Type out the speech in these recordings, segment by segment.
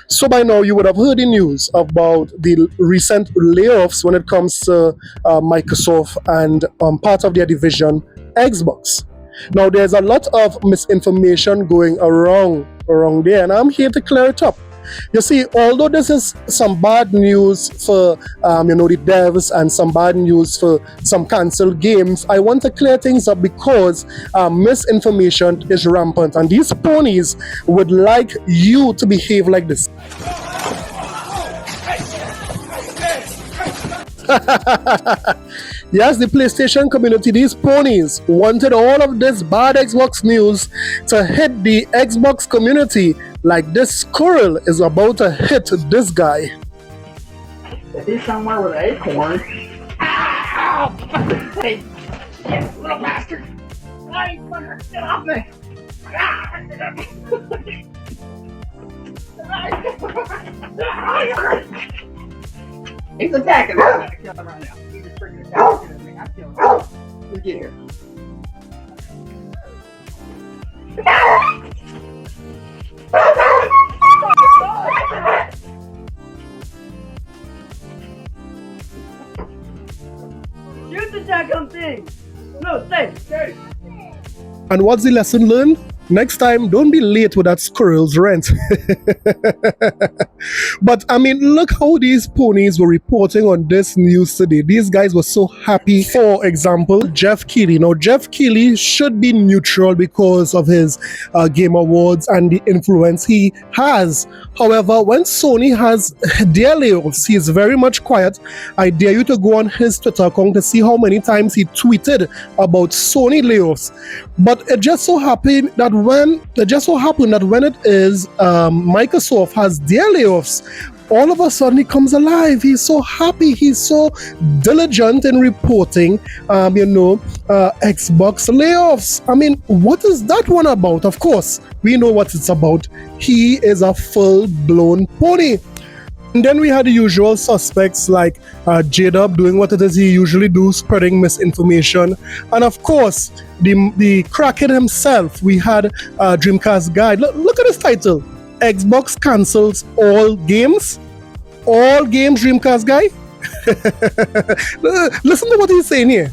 So by now you would have heard the news about the recent layoffs when it comes to Microsoft and part of their division, Xbox. Now there's a lot of misinformation going around there, and I'm here to clear it up. You see, although this is some bad news for the devs and some bad news for some cancelled games, I want to clear things up because misinformation is rampant, and these ponies would like you to behave like this. Yes, the PlayStation community, these ponies, wanted all of this bad Xbox news to hit the Xbox community like this squirrel is about to hit this guy. If he's somewhere with an acorn. Ow! Hey, little bastard! Hey, fucker, get off me! He's attacking me. I'm gonna kill him right now. He's just freaking attacking me. I'm killing him. Let's get here. Shoot the daggum thing! No, stay! And what's the lesson learned? Next time, don't be late with that squirrel's rent. But I mean, look how these ponies were reporting on this news today. These guys were so happy. For example, Jeff Keighley. Now, Jeff Keighley should be neutral because of his Game Awards and the influence he has. However, when Sony has their layoffs, he is very much quiet. I dare you to go on his Twitter account to see how many times he tweeted about Sony layoffs. But it just so happened that when it is Microsoft has their layoffs, all of a sudden he comes alive. He's so happy. He's so diligent in reporting, Xbox layoffs. I mean, what is that one about? Of course, we know what it's about. He is a full-blown pony. And then we had the usual suspects like J-Dub doing what it is he usually do, spreading misinformation. And of course, the crackhead himself, we had Dreamcast Guide. Look at his title. Xbox cancels all games. All games, Dreamcast Guy. Listen to what he's saying here.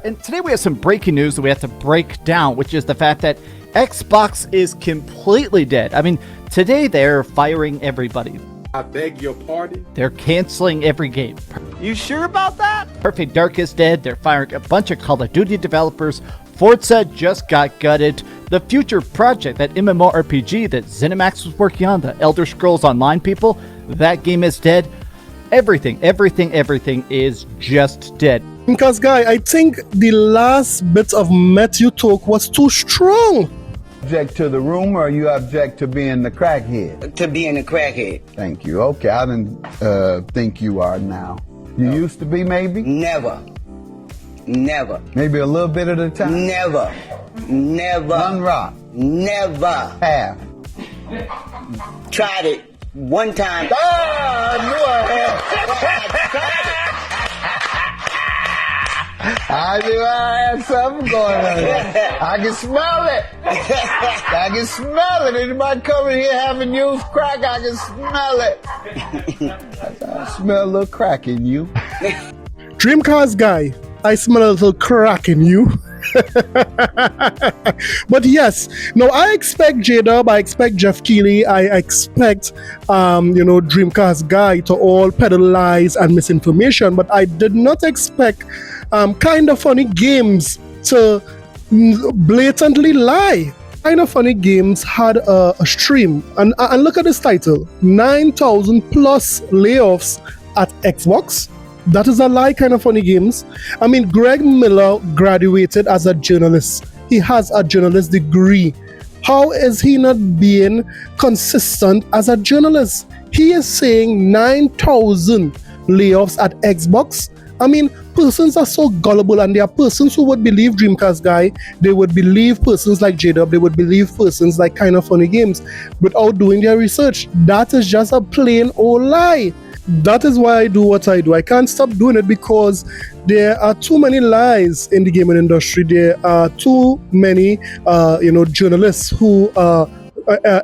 And today we have some breaking news that we have to break down, which is the fact that Xbox is completely dead. I mean, today they're firing everybody. I beg your pardon? They're canceling every game. You sure about that? Perfect Dark is dead. They're firing a bunch of Call of Duty developers. Forza just got gutted. The future project, that MMORPG that ZeniMax was working on, the Elder Scrolls Online people, that game is dead. Everything is just dead. Because, guy, I think the last bit of Matthew talk was too strong. Object to the rumor, or you object to being the crackhead? To being a crackhead. Thank you. Okay, I didn't think you are now. You used to be, maybe? Never. Maybe a little bit at a time? Never. One rock? Never. Half? Tried it one time. I knew I had something going on here. I can smell it. Anybody coming here having used crack, I can smell it. I smell a little crack in you. Dreamcast Guy, I smell a little crack in you. But yes, no, I expect J-Dub, I expect Jeff Keighley, I expect Dreamcast Guy to all peddle lies and misinformation, but I did not expect Kind of Funny Games to blatantly lie. Kind of Funny Games had a stream, and look at this title: 9,000 plus layoffs at Xbox. That is a lie, Kind of Funny Games. I mean, Greg Miller graduated as a journalist. He has a journalist degree. How is he not being consistent as a journalist? He is saying 9,000 layoffs at Xbox. I mean, persons are so gullible, and there are persons who would believe Dreamcast Guy. They would believe persons like J-Dub. They would believe persons like Kind of Funny Games without doing their research. That is just a plain old lie. That is why I do what I do. I can't stop doing it because there are too many lies in the gaming industry. There are too many, journalists who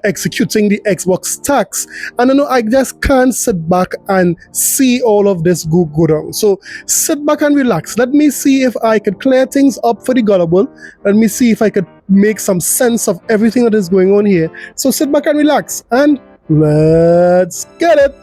executing the Xbox tax. And I just can't sit back and see all of this go down. So sit back and relax. Let me see if I could clear things up for the gullible. Let me see if I could make some sense of everything that is going on here. So sit back and relax and let's get it.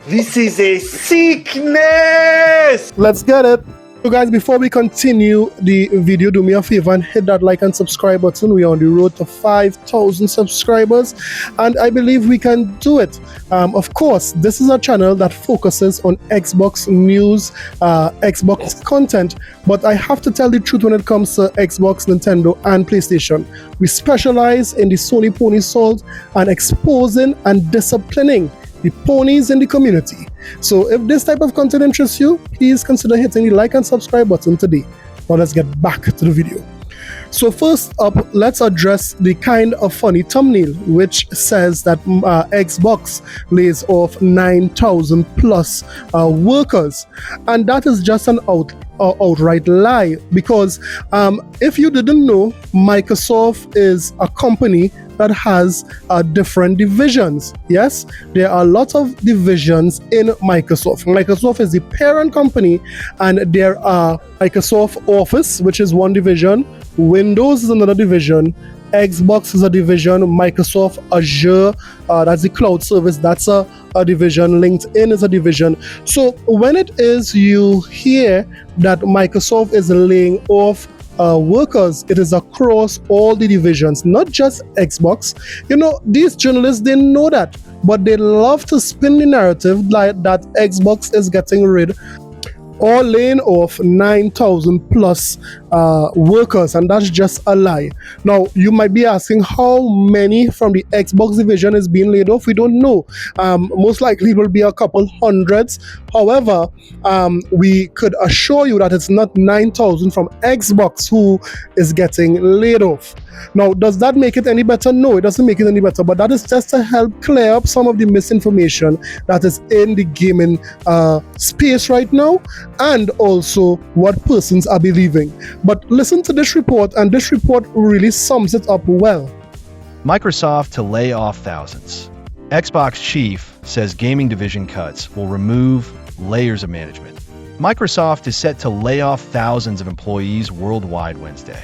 This is a sickness! Let's get it. So guys, before we continue the video, do me a favor and hit that like and subscribe button. We are on the road to 5,000 subscribers and I believe we can do it. Of course, this is a channel that focuses on Xbox news, Xbox content, but I have to tell the truth when it comes to Xbox, Nintendo and PlayStation. We specialize in the Sony pony salt and exposing and disciplining the ponies in the community. So if this type of content interests you, please consider hitting the like and subscribe button today. Now let's get back to the video. So first up, let's address the kind of funny thumbnail which says that Xbox lays off 9,000 plus workers, and that is just an outright lie, because if you didn't know, Microsoft is a company that has different divisions. Yes, there are a lot of divisions in Microsoft. Microsoft is the parent company, and there are Microsoft Office, which is one division, Windows is another division, Xbox is a division, Microsoft Azure, that's the cloud service, that's a division, LinkedIn is a division. So when it is you hear that Microsoft is laying off workers, it is across all the divisions, not just Xbox. These journalists, they know that, but they love to spin the narrative like that Xbox is getting rid or laying off 9,000 plus workers, and that's just a lie. Now, you might be asking how many from the Xbox division is being laid off. We don't know. Most likely it will be a couple hundreds. However, we could assure you that it's not 9,000 from Xbox who is getting laid off. Now, does that make it any better? No, it doesn't make it any better, but that is just to help clear up some of the misinformation that is in the gaming space right now, and also what persons are believing. But listen to this report, and this report really sums it up well. Microsoft to lay off thousands. Xbox chief says gaming division cuts will remove layers of management. Microsoft is set to lay off thousands of employees worldwide Wednesday,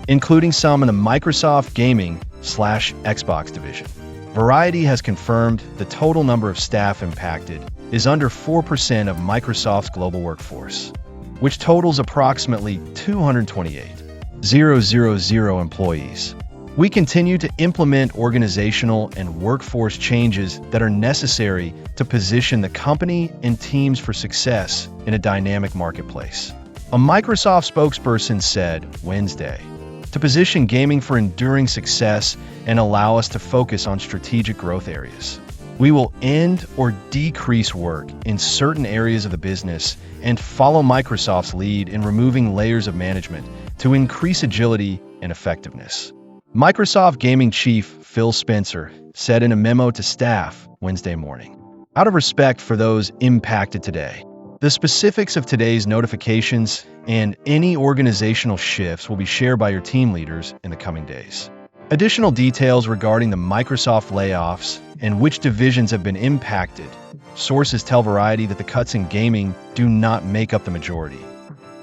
including some in the Microsoft Gaming/Xbox division. Variety has confirmed the total number of staff impacted is under 4% of Microsoft's global workforce, which totals approximately 228,000 employees. We continue to implement organizational and workforce changes that are necessary to position the company and teams for success in a dynamic marketplace, a Microsoft spokesperson said Wednesday, to position gaming for enduring success and allow us to focus on strategic growth areas. We will end or decrease work in certain areas of the business and follow Microsoft's lead in removing layers of management to increase agility and effectiveness. Microsoft Gaming Chief Phil Spencer said in a memo to staff Wednesday morning, out of respect for those impacted today, the specifics of today's notifications and any organizational shifts will be shared by your team leaders in the coming days. Additional details regarding the Microsoft layoffs and which divisions have been impacted. Sources tell Variety that the cuts in gaming do not make up the majority.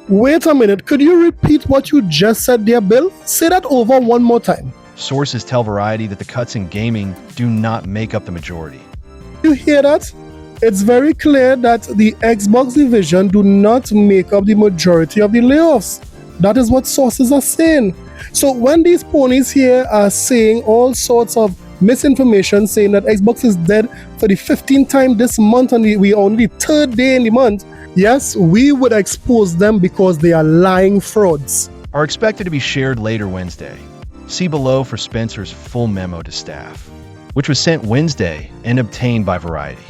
Wait a minute, could you repeat what you just said there, Bill? Say that over one more time. Sources tell Variety that the cuts in gaming do not make up the majority. You hear that? It's very clear that the Xbox division do not make up the majority of the layoffs. That is what sources are saying. So when these ponies here are saying all sorts of misinformation, saying that Xbox is dead for the 15th time this month and we are only the third day in the month, yes, we would expose them because they are lying frauds. Are expected to be shared later Wednesday. See below for Spencer's full memo to staff, which was sent Wednesday and obtained by Variety,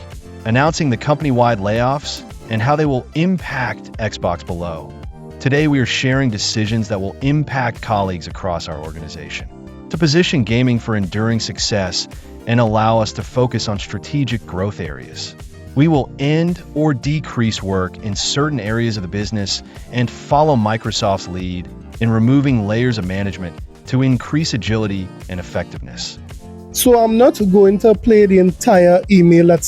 announcing the company-wide layoffs and how they will impact Xbox below. Today we are sharing decisions that will impact colleagues across our organization to position gaming for enduring success and allow us to focus on strategic growth areas. We will end or decrease work in certain areas of the business and follow Microsoft's lead in removing layers of management to increase agility and effectiveness. So I'm not going to play the entire email that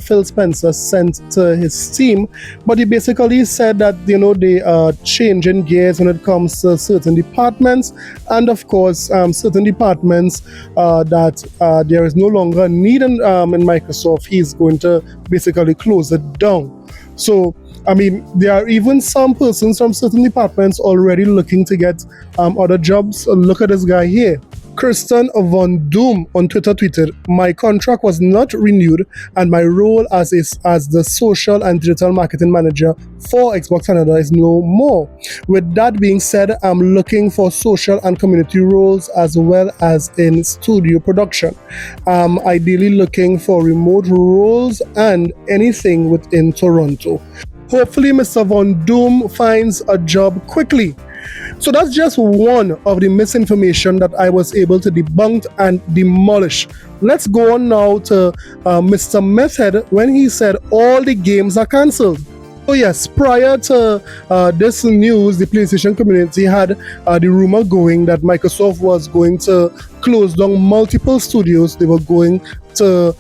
Phil Spencer sent to his team, but he basically said that they are changing gears when it comes to certain departments, and of course certain departments that there is no longer a need in Microsoft. He's going to basically close it down. So I mean, there are even some persons from certain departments already looking to get other jobs. Look at this guy here. Kirsten Von Doom on Twitter tweeted, "My contract was not renewed and my role as the social and digital marketing manager for Xbox Canada is no more. With that being said, I'm looking for social and community roles as well as in studio production. Ideally looking for remote roles and anything within Toronto. Hopefully Mr. Von Doom finds a job quickly." So that's just one of the misinformation that I was able to debunk and demolish. Let's go on now to Mr. Method when he said all the games are cancelled. So yes, prior to this news, the PlayStation community had the rumor going that Microsoft was going to close down multiple studios. They were going to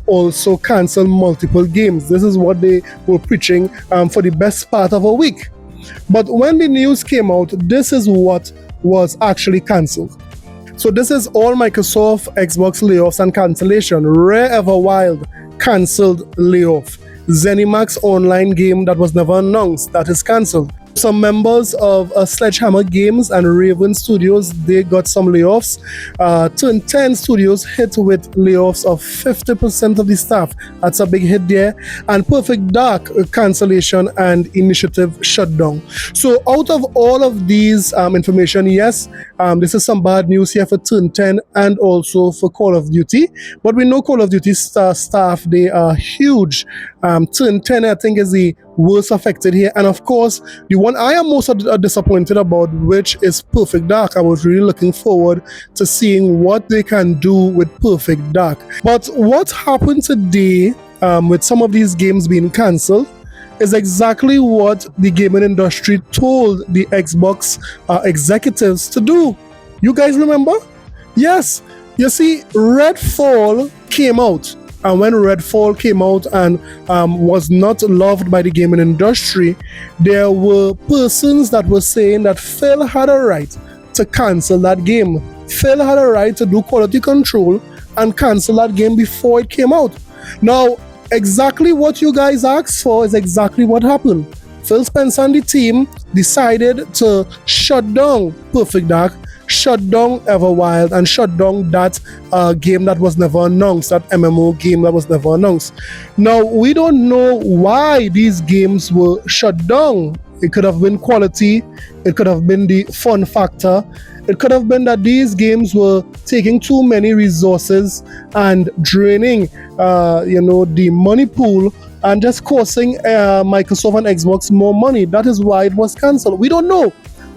also cancel multiple games. This is what they were preaching for the best part of a week. But when the news came out, this is what was actually cancelled. So this is all Microsoft Xbox layoffs and cancellation. Rare Everwild cancelled layoff. ZeniMax online game that was never announced, that is cancelled. Some members of Sledgehammer Games and Raven Studios, they got some layoffs. Turn 10 Studios hit with layoffs of 50% of the staff. That's a big hit there. And Perfect Dark cancellation and initiative shutdown. So out of all of these information, yes, this is some bad news here for Turn 10 and also for Call of Duty. But we know Call of Duty staff, they are huge. Turn 10, I think, is the worst affected here. And of course, the one I am most disappointed about, which is Perfect Dark. I was really looking forward to seeing what they can do with Perfect Dark. But what happened today with some of these games being cancelled is exactly what the gaming industry told the Xbox executives to do. You guys remember? Yes. You see, Redfall came out. And when Redfall came out and was not loved by the gaming industry, there were persons that were saying that Phil had a right to cancel that game. Phil had a right to do quality control and cancel that game before it came out. Now, exactly what you guys asked for is exactly what happened. Phil Spencer and the team decided to shut down Perfect Dark, shut down Everwild, and shut down that game that was never announced, that MMO game that was never announced. Now, we don't know why these games were shut down. It could have been quality, it could have been the fun factor, it could have been that these games were taking too many resources and draining the money pool and just costing Microsoft and Xbox more money. That is why it was cancelled. We don't know.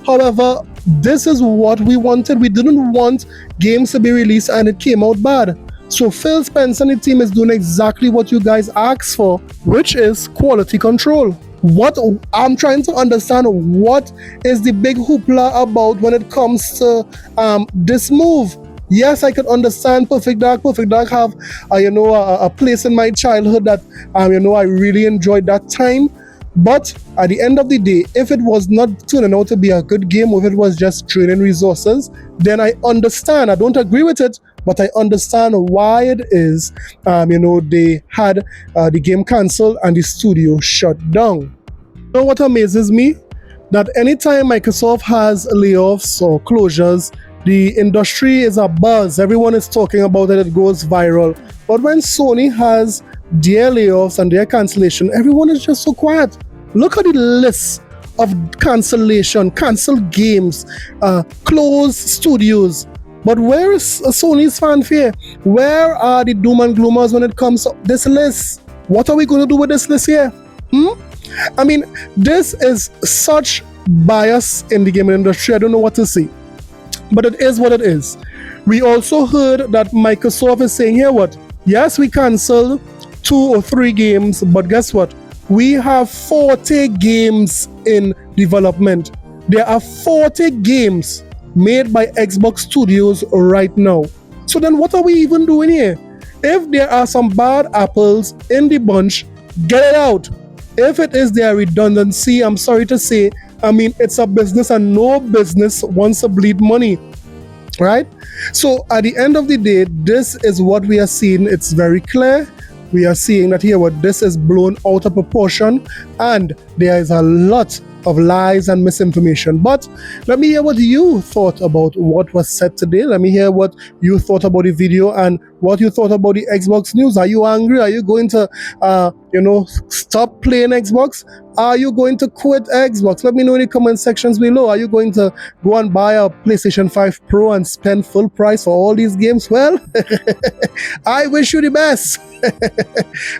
However, this is what we wanted. We didn't want games to be released and it came out bad. So Phil Spencer and the team is doing exactly what you guys asked for, which is quality control. What I'm trying to understand, what is the big hoopla about when it comes to this move? Yes, I could understand Perfect Dark. Perfect Dark have a place in my childhood that I really enjoyed that time. But at the end of the day, if it was not turning out to be a good game, or if it was just draining resources, then I understand. I don't agree with it, but I understand why it is, they had the game cancelled and the studio shut down. You know what amazes me? That anytime Microsoft has layoffs or closures, the industry is a buzz. Everyone is talking about it. It goes viral. But when Sony has their layoffs and their cancellation, everyone is just so quiet. Look at the list of cancellation, cancelled games, closed studios. But where is Sony's fanfare? Where are the doom and gloomers when it comes to this list? What are we going to do with this list here? I mean, this is such bias in the gaming industry. I don't know what to say. But it is what it is. We also heard that Microsoft is saying here what? Yes, we cancelled 2 or 3 games, but guess what? We have 40 games in development. There are 40 games made by Xbox Studios right now. So then what are we even doing here? If there are some bad apples in the bunch, get it out. If it is their redundancy, I'm sorry to say, I mean, it's a business and no business wants to bleed money, right? So at the end of the day, this is what we are seeing. It's very clear. We are seeing that here what this is blown out of proportion, and there is a lot of lies and misinformation. But let me hear what you thought about what was said today. Let me hear what you thought about the video and what you thought about the Xbox news. Are you angry? Are you going to stop playing Xbox? Are you going to quit Xbox? Let me know in the comment sections below. Are you going to go and buy a PlayStation 5 Pro and spend full price for all these games? Well, I wish you the best.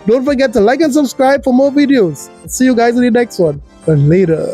Don't forget to like and subscribe for more videos. See you guys in the next one. Later.